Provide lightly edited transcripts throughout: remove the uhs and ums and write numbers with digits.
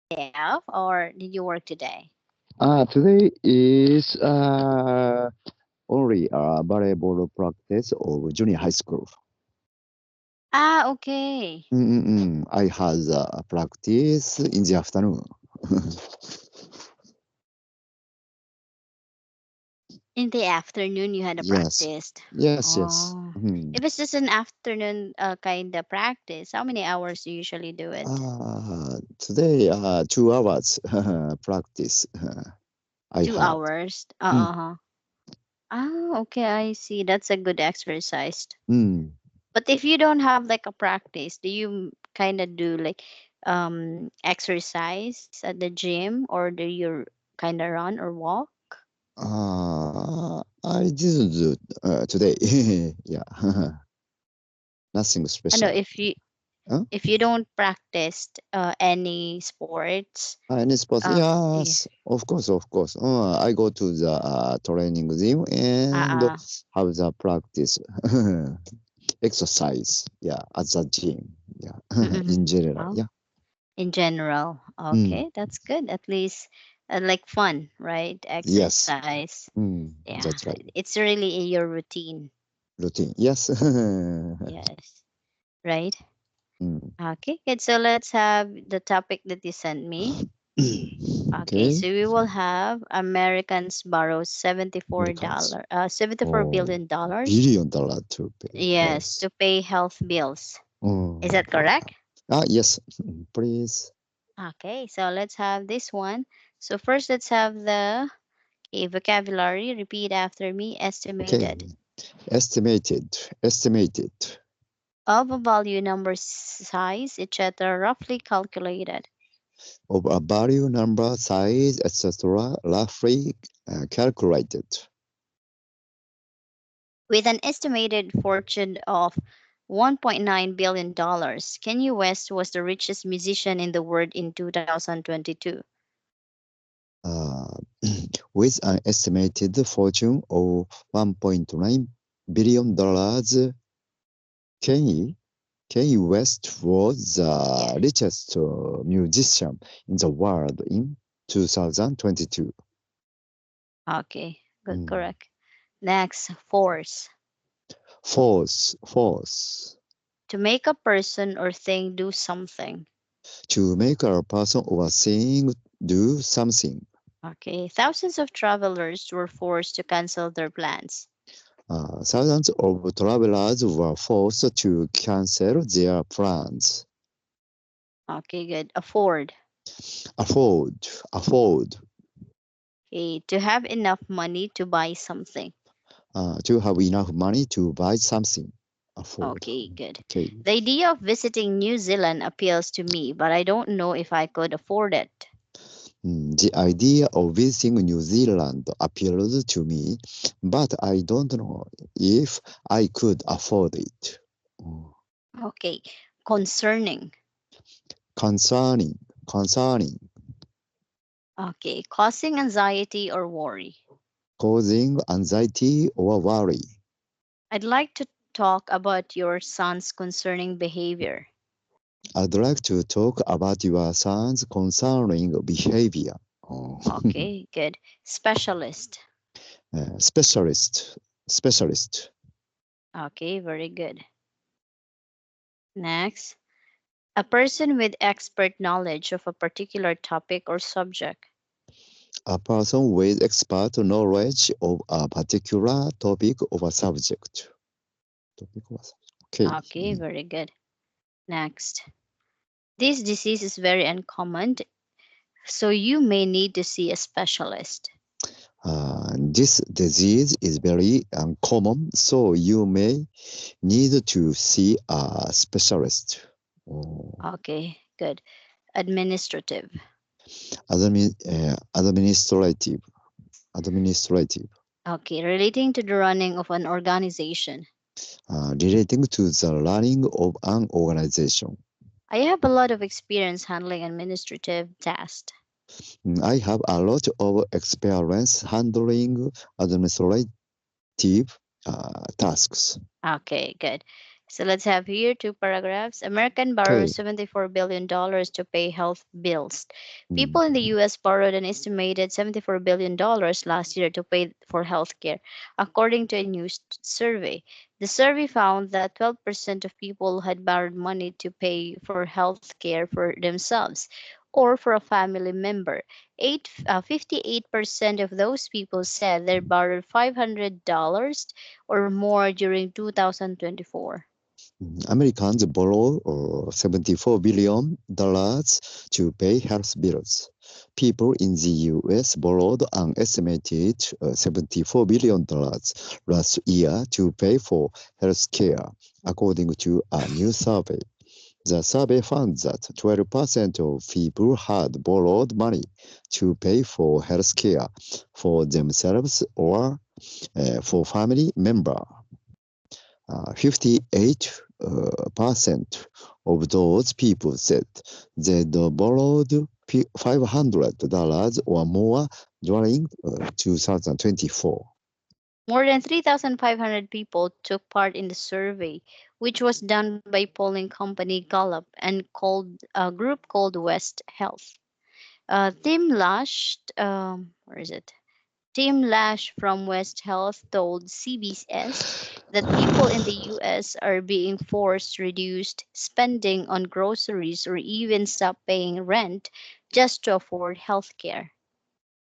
day off or did you work today? Today is only volleyball practice of junior high school. Ah, okay. I had a practice in the afternoon. In the afternoon, you had a Yes, practice. yes. Oh, if it's just an afternoon kind of practice, how many hours do you usually do it? Today, 2 hours practice I Two had. hours. Mm, Uh-huh. Ah, okay, I see. That's a good exercise. mm. But if you don't have like a practice, do you kind of do like exercise at the gym or do you kind of run or walk? I didn't do today. Yeah, nothing I know special. Huh? if you don't practice any sports, Any sports? yeah, Yes, of course, of course. I go to the training gym and uh-uh, have the practice exercise. Yeah, at the gym. Yeah, mm-mm. in general. Oh, Yeah. in general, Mm, okay, that's good. At least like fun, right? yes. Exercise. Yeah, That's right. it's really in your routine. Routine. Yes. Yes, right. Mm. Okay, good. So let's have the topic that you sent me. Okay, Okay. so we will have Americans borrow $74 Americans. Oh, $74 billion. $1 billion to pay. Yes, Yes. to pay health bills. Is Oh. that correct? Yes. Please. Okay, so let's have this one. So first, let's have the vocabulary. Repeat after me. Okay. Estimated Estimated. Estimated. of a value, number, size, etc. Roughly calculated Of a value, number, size, etc., roughly calculated. with an estimated fortune of $1.9 billion. Kanye West was the richest musician in the world in 2022. Uh, with an estimated fortune of $1.9 billion, Kanye, Kanye West was the Yes. richest musician in the world in 2022. Okay. Good. Mm. Correct. Next, force. Force, To make a person or thing do something. to make a person or thing do something. Okay. Thousands of travelers were forced to cancel their plans. Thousands of travelers were forced to cancel their plans. Okay. Good. Afford. Afford, Okay. To have enough money to buy something. to have enough money to buy something. Afford. Okay. Good. Okay. The idea of visiting New Zealand appeals to me, but I don't know if I could afford it. The idea of visiting New Zealand appeals to me, but I don't know if I could afford it. Mm. Okay. Concerning. Concerning, Okay. Causing anxiety or worry. causing anxiety or worry. I'd like to talk about your son's concerning behavior. I'd like to talk about your son's concerning behavior. Oh. Okay, good. Specialist. Specialist, specialist, Okay, very good. Next, a person with expert knowledge of a particular topic or subject. a person with expert knowledge of a particular topic or a subject. Topic or subject. Okay. Okay, very good. Next, this disease is very uncommon, so you may need to see a specialist. This disease is very uncommon, so you may need to see a specialist. Oh. Okay, good. Administrative. Administrative, administrative, Okay, relating to the running of an organization. relating to the running of an organization. I have a lot of experience handling administrative tasks. I have a lot of experience handling administrative tasks. Okay, good. So let's have here two paragraphs. American borrows Okay. $74 billion to pay health bills. Mm, People in the US borrowed an estimated $74 billion last year to pay for healthcare, according to a new survey. The survey found that 12% of people had borrowed money to pay for healthcare for themselves or for a family member. 58% of those people said they borrowed $500 or more during 2024. Americans borrow $74 billion to pay health bills. People in the US borrowed an estimated $74 billion last year to pay for health care, according to a new survey. The survey found that 12% of people had borrowed money to pay for health care for themselves or for family member. 58% of those people said they'd borrowed $500 or more during 2024. More than 3,500 people took part in the survey, which was done by polling company Gallup and called a group called West Health. Where is it? Tim Lash from West Health told CBS that people in the US are being forced to reduce spending on groceries or even stop paying rent just to afford health care.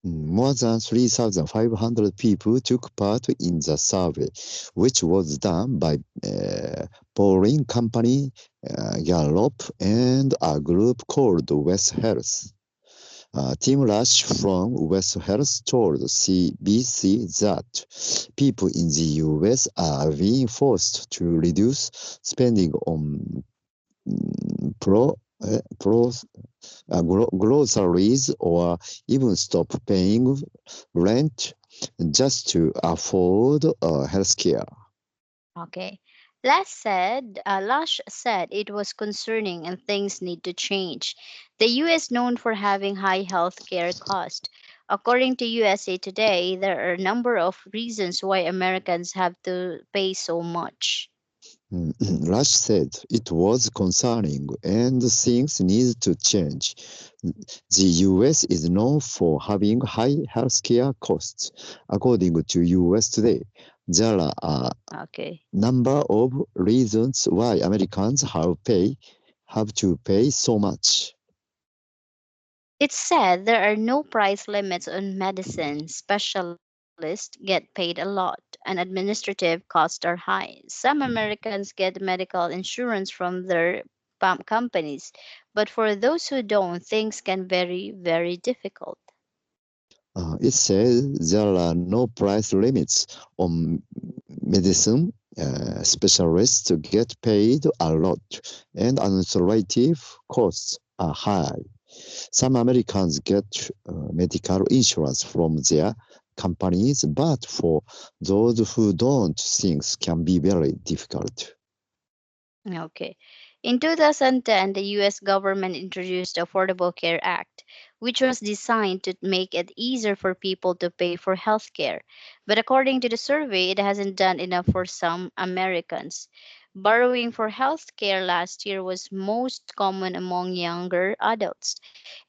More than 3,500 people took part in the survey, which was done by polling company Gallup and a group called West Health. Tim Rush from West Health told CBC that people in the US are being forced to reduce spending on pro, pro groceries or even stop paying rent just to afford health care. Okay. Lush said it was concerning and things need to change. The U.S. is known for having high health care costs. According to USA Today, there are a number of reasons why Americans have to pay so much. Rush said it was concerning and things need to change. The US is known for having high healthcare costs. According to US Today, there are a Okay. number of reasons why Americans have to pay so much. It's said there are no price limits on medicine. Specialists get paid a lot, and administrative costs are high. Some Americans get medical insurance from their companies, but for those who don't, things can very, very difficult. It says there are no price limits on medicine. Specialists get paid a lot, and administrative costs are high. Some Americans get medical insurance from their companies, but for those who don't, things can be very difficult. Okay. In 2010, the US government introduced the Affordable Care Act, which was designed to make it easier for people to pay for health care. But according to the survey, it hasn't done enough for some Americans. Borrowing for health care last year was most common among younger adults.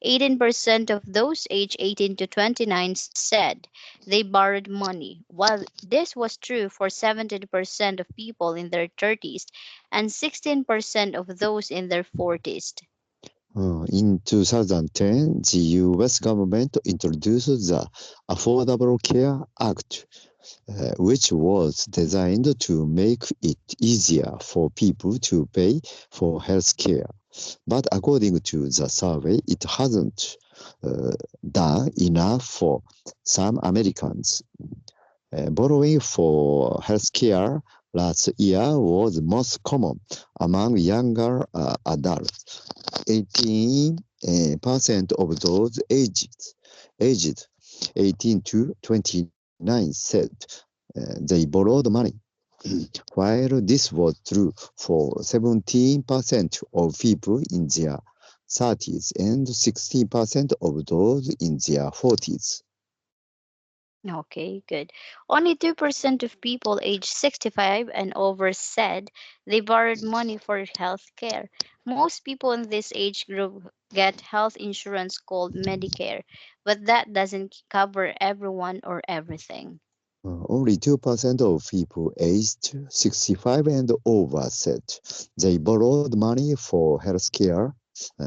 18% of those aged 18 to 29 said they borrowed money, while this was true for 17% of people in their 30s and 16% of those in their 40s. In 2010, the US government introduced the Affordable Care Act, which was designed to make it easier for people to pay for health care. But according to the survey, it hasn't uh, done enough for some Americans. Borrowing for healthcare last year was most common among younger adults. 18% of those aged 18 to 29 said they borrowed money, while this was true for 17% of people in their 30s and 16% of those in their 40s. Okay, good. Only 2% of people aged 65 and over said they borrowed money for health care. Most people in this age group get health insurance called Medicare, but that doesn't cover everyone or everything. Only 2% of people aged 65 and over said they borrowed money for healthcare.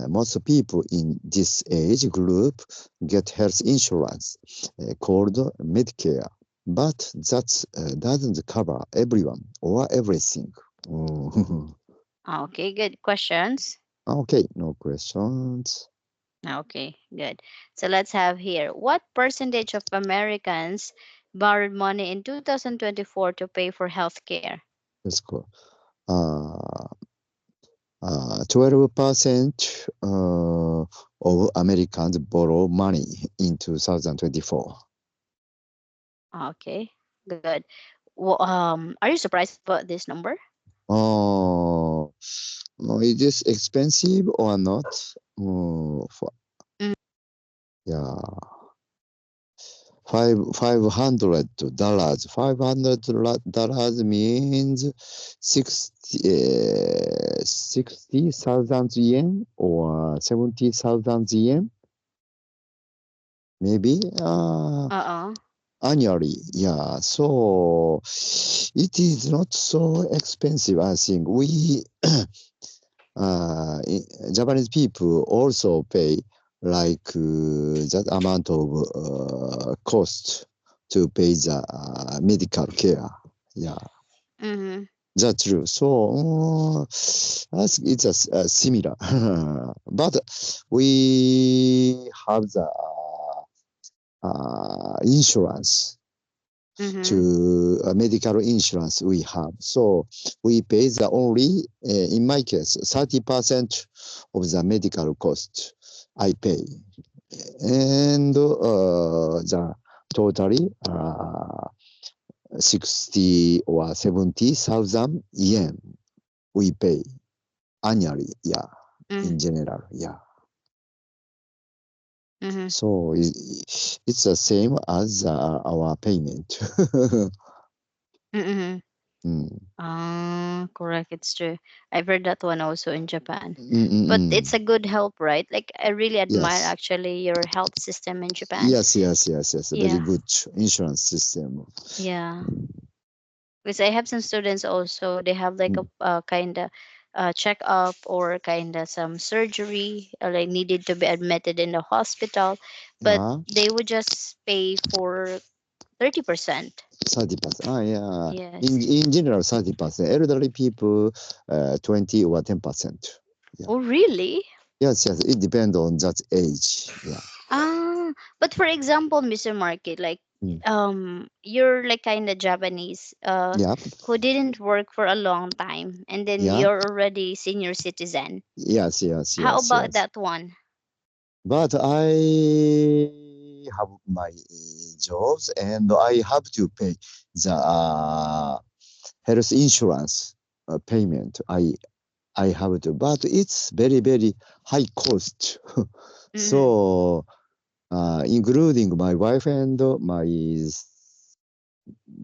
Most people in this age group get health insurance called Medicare, but that doesn't cover everyone or everything. Oh, Okay, good questions. okay, no questions. Okay, good. So let's have here. What percentage of Americans borrowed money in 2024 to pay for health care? Let's go. Uh, 12% of Americans borrow money in 2024. Okay, good. Well, are you surprised about this number? Oh, is this expensive or not? Mm, Yeah, $500. $500 means 60,000 yen or 70,000 yen, maybe. uh-uh. Annually, yeah. So it is not so expensive, I think. Japanese people also pay like that amount of cost to pay the medical care. Yeah, Mm-hmm. that's true. So I think it's similar, but we have the insurance Mm-hmm. to medical insurance we have. So we pay the only, in my case, 30% of the medical cost I pay. And the totally 60 or 70,000 yen we pay annually. Yeah, Mm-hmm. in general. Yeah. Mm-hmm. So it's the same as our payment. Mm-hmm. Mm. Correct. It's true. I've heard that one also in Japan. But Mm-mm-mm. it's a good help, right? Like I really admire Yes. actually your health system in Japan. Yes. Very Yeah. good insurance system. Yeah. Because I have some students also, they have like a Mm. kind of checkup or kind of some surgery like needed to be admitted in the hospital, but Ah, they would just pay for 30%. 30%. Ah, yeah. Yes. In general, 30%. Elderly people, 20 or 10%. Yeah. Oh, really? Yes. It depends on that age. Yeah. But for example, Mr. Market, like Mm. you're like kind of Japanese Yeah. who didn't work for a long time and then Yeah. you're already senior citizen. How about Yes. that one? But I have my jobs and I have to pay the health insurance payment. I have to, but it's very high cost. Mm-hmm. So, including my wife and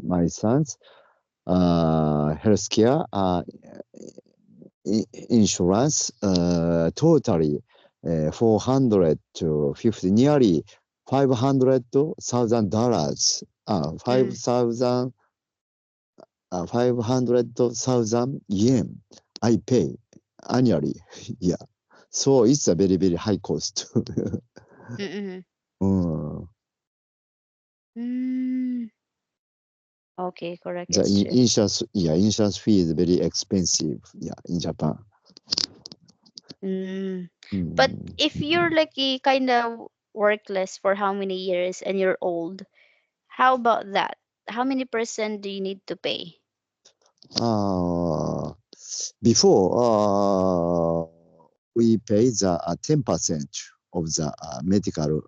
my sons, healthcare insurance totally 450, nearly $500,000. 500,000 yen I pay annually. Yeah. So it's a very high cost. Mm-hmm. Mm. Mm, okay, correct. The It's true. insurance fee is very expensive. Yeah, in Japan. Mm. But Mm. if you're like a kind of workless for how many years and you're old, how about that? How many percent do you need to pay? Uh, Before, we pay the 10% of the medical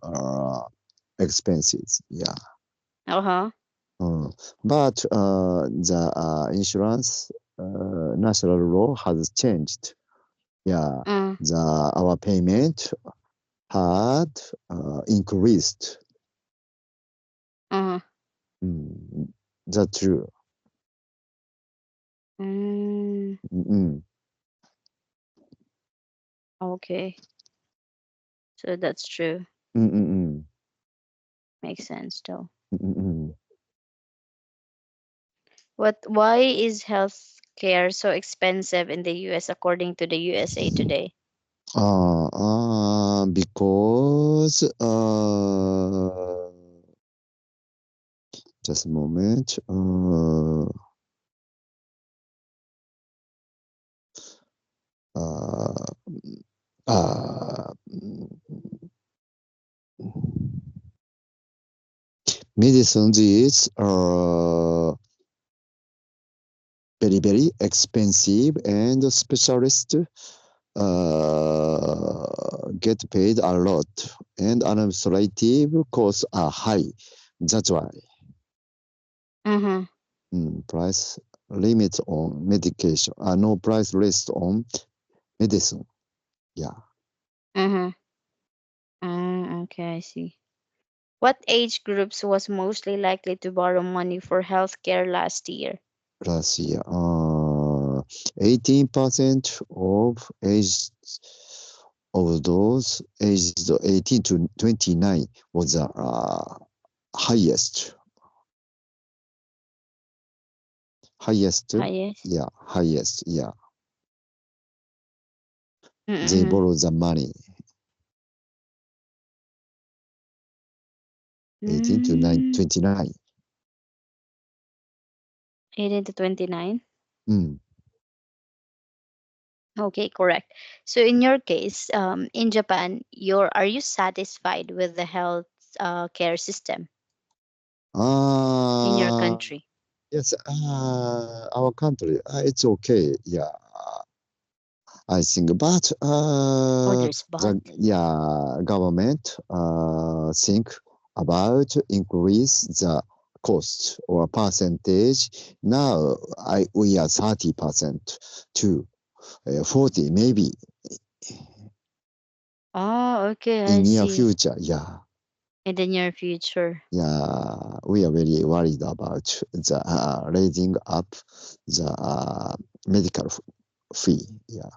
expenses. Yeah. Uh-huh. Mm. But the insurance national law has changed. Yeah. Uh, Our payment had increased. uh-huh. That's true. Mm, Mm-mm. okay. So that's true. Mm-mm. Makes sense though. Mm-mm. Why is healthcare so expensive in the US according to the USA Today? Because just a moment. Uh, uh, Medicine is very expensive, and specialists get paid a lot, and administrative costs are high. That's why Mm-hmm. price limits on medication. No price list on medicine. Yeah, Mm-hmm. Okay, I see. What age groups was mostly likely to borrow money for healthcare last year? last year, 18% of age of those aged 18 to 29 was the highest. Highest, Highest. yeah, highest, yeah. They Mm-hmm. borrow the money, 18 to 9, Mm, 29. 18 to 29. Mm. Okay, correct. So in your case, in Japan, are you satisfied with the health care system in your Uh, country? yes, our country, it's okay, yeah, I think, but Oh, there's but. the yeah government think about increase the cost or percentage. Now we are 30% to 40 maybe Oh, okay, in I near see. future. Yeah, In the near future. yeah, we are very worried about the raising up the medical fee. Yeah.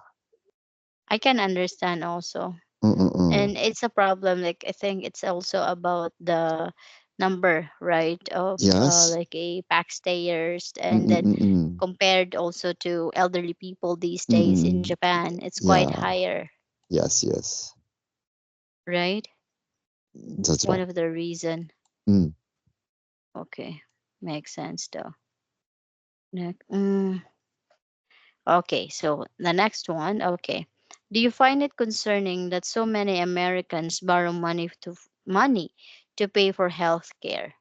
I can understand also. Mm-mm-mm. And it's a problem. Like, I think it's also about the number, right, of Yes. like a pack stayers, and then Mm-mm-mm. compared also to elderly people these days in Mm-mm. Japan, it's quite Yeah. higher, Yes. Yes. right? That's One right. of the reason. Mm. Okay, makes sense though. Mm, okay, so the next one. Okay, do you find it concerning that so many Americans borrow money to pay for health care?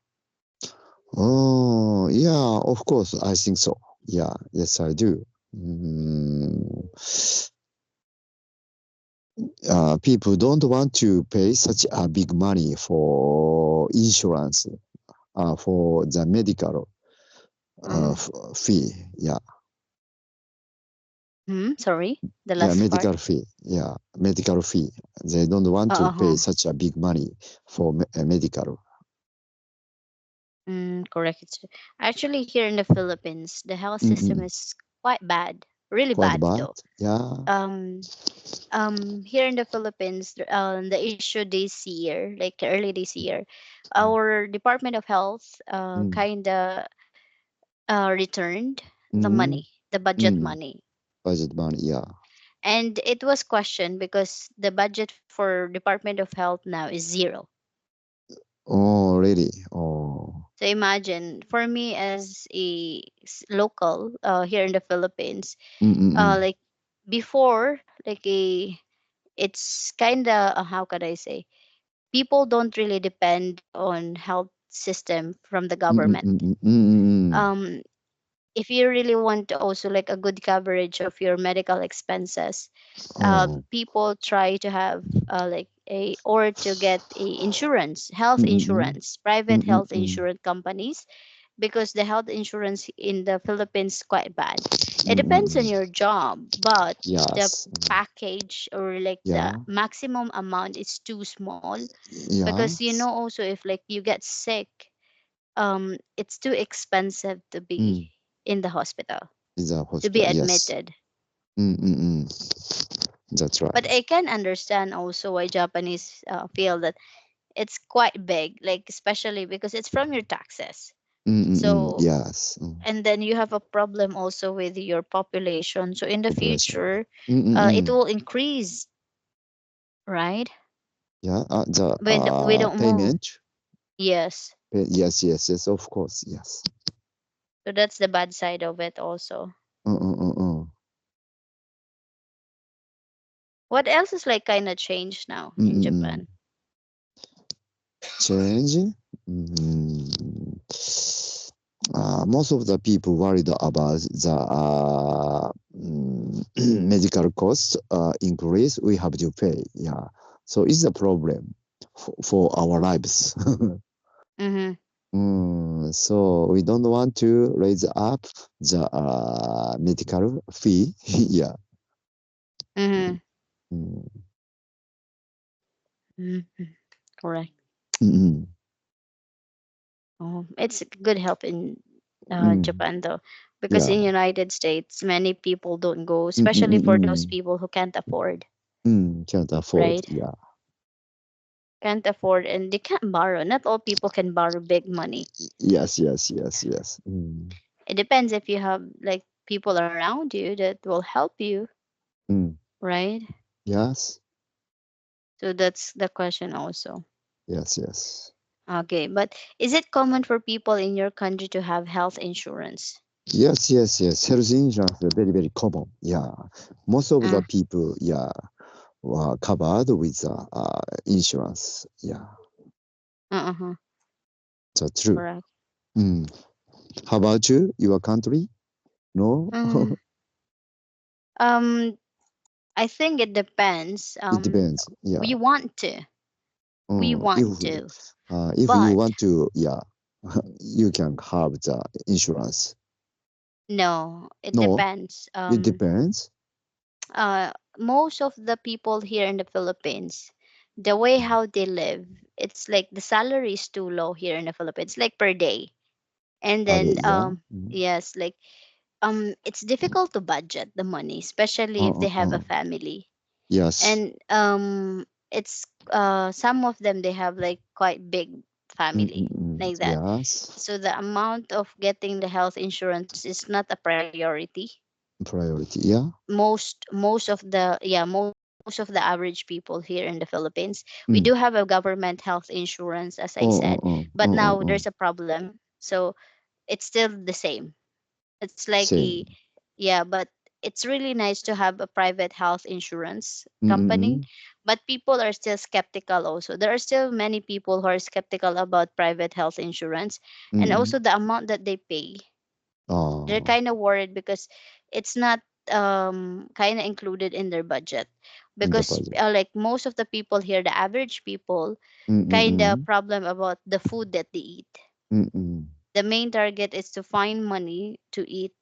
Oh, yeah. Of course, I think so. Yeah. Yes, I do. Mm. People don't want to pay such a big money for insurance, for the medical Uh, fee. Yeah. sorry, the Yeah, last part. medical fee. Yeah, medical fee. They don't want to pay Uh-huh. such a big money for medical. Correct. Actually, here in the Philippines, the health system Mm-mm. is quite bad, really Quite bad bad. though. Yeah. Um, Here in the Philippines, the issue this year, like early this year, our Department of Health Mm. kind of returned the Mm. money, the budget Mm. money. Budget money. Yeah. And it was questioned because the budget for Department of Health now is zero. Oh, really? Oh. So imagine, for me as a local here in the Philippines, Mm-mm. like before, like it's kind of how can I say, people don't really depend on health system from the Mm-mm. government. Mm-mm. Mm-mm. Um, if you really want also like a good coverage of your medical expenses, Oh. people try to have like a or to get a insurance, health Mm-mm. insurance, private health Mm-mm. insurance companies, because the health insurance in the Philippines quite bad. It depends on Mm-mm. your job, but the Yes. package or like the Yeah. maximum amount is too small, Yeah. because you know also if like you get sick, it's too expensive to be Mm. in the hospital, In the to be hospital. Yes. admitted. That's But right. I can understand also why Japanese feel that it's quite big, like especially because it's from your taxes. So, Yes. and then you have a problem also with your population. So in the Population. future, it Mm-mm-mm. will increase, right? Yeah. The When we don't move. payment. Yes. Yes, yes, yes. Of course. Yes. So that's the bad side of it also. Uh-uh-uh-uh. What else is like kind of changed now in Mm-mm-mm. Japan? Change. Mm. Most of the people worried about the medical costs increase. We have to pay. Yeah. So it's a problem for our lives. Mm-hmm. So we don't want to raise up the medical fee. Yeah. Mm-hmm. Mm, Mm-hmm. Correct. mm, Oh, it's good help in mm. Japan though, because Yeah. in United States many people don't go, Mm, mm, especially mm, for those mm. people who can't afford, Can't afford. right? Yeah. Can't afford and they can't borrow. Not all people can borrow big money. Yes, yes, yes, yes. It depends if you have like people around you that will help you, Mm. right? Yes, So that's the question also. yes, yes. Okay, but is it common for people in your country to have health insurance? Yes, yes, yes. Health insurance is very, very common. Yeah. Most of the Uh, people, yeah, were covered with insurance. Yeah, uh-huh, that's true. correct. Mm. How about you? Your country? No? Mm, um, I think it depends. It depends. Yeah. We want to, we want to, If you but want to, yeah, you can have the insurance. no, it No, depends. it depends. Most of the people here in the Philippines, the way how they live, it's like the salary is too low here in the Philippines, like per day. And Are they? then Yeah. yes, like it's difficult to budget the money, especially if they have a Uh. family. Yes. And it's some of them they have like quite big family like that. Yes. So the amount of getting the health insurance is not a priority. Priority. Yeah. Most of the yeah most of the average people here in the Philippines, we do Mm. have a government health insurance, as I Oh, said, oh, oh, but oh, now oh, there's oh. a problem. So it's still the same. It's like a Same. yeah, but it's really nice to have a private health insurance company, Mm-mm. but people are still skeptical also. There are still many people who are skeptical about private health insurance, and Mm-mm. also the amount that they pay. They're Oh, kind of worried because it's not kind of included in their budget, in the because budget. like most of the people here, the average people, kind of Mm-mm. problem about the food that they eat. Mm-mm. The main target is to find money to eat,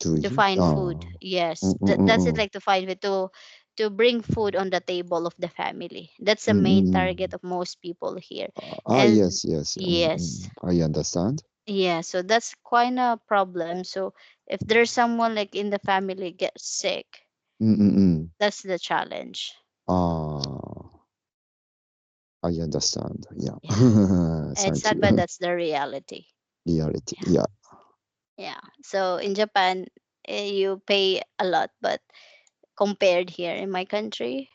To to you? find food. Oh. Yes, that's it, Mm-mm. like to find it, to bring food on the table of the family. That's the main Mm-mm. target of most people here. And Yes, yes. yes, I understand. yeah, so that's quite a problem. So if there's someone like in the family gets sick, Mm-mm. that's the challenge. Ah, I understand. Yeah. Yeah, it's Thank sad, you. but that's the reality. Reality. Yeah, Yeah. yeah. So in Japan, you pay a lot, but compared here in my country,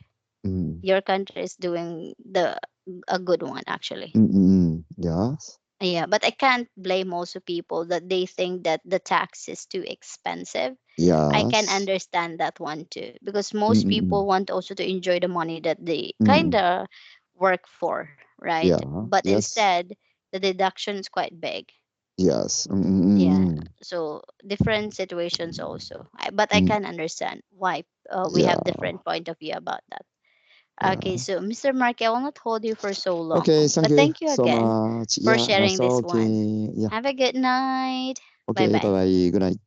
Mm. your country is doing the a good one actually. Mm-mm. Yes. Yeah, but I can't blame also people that they think that the tax is too expensive. I can Yes. understand that one too, because most people Mm-mm. want also to enjoy the money that they kind Mm. of work for, right? Yeah. But Yes. instead, the deduction is quite big. Yes. Yeah. Mm-mm. So different situations also. But I Mm. can understand why we have Yeah. different point of view about that. Okay, Yeah. so Mr. Mark, I will not hold you for so long, Okay. Thank but you thank you so again much. for Yeah. Nice sharing this one. talking. Yeah. Have a good night. Bye Okay. Bye bye. bye. Good night.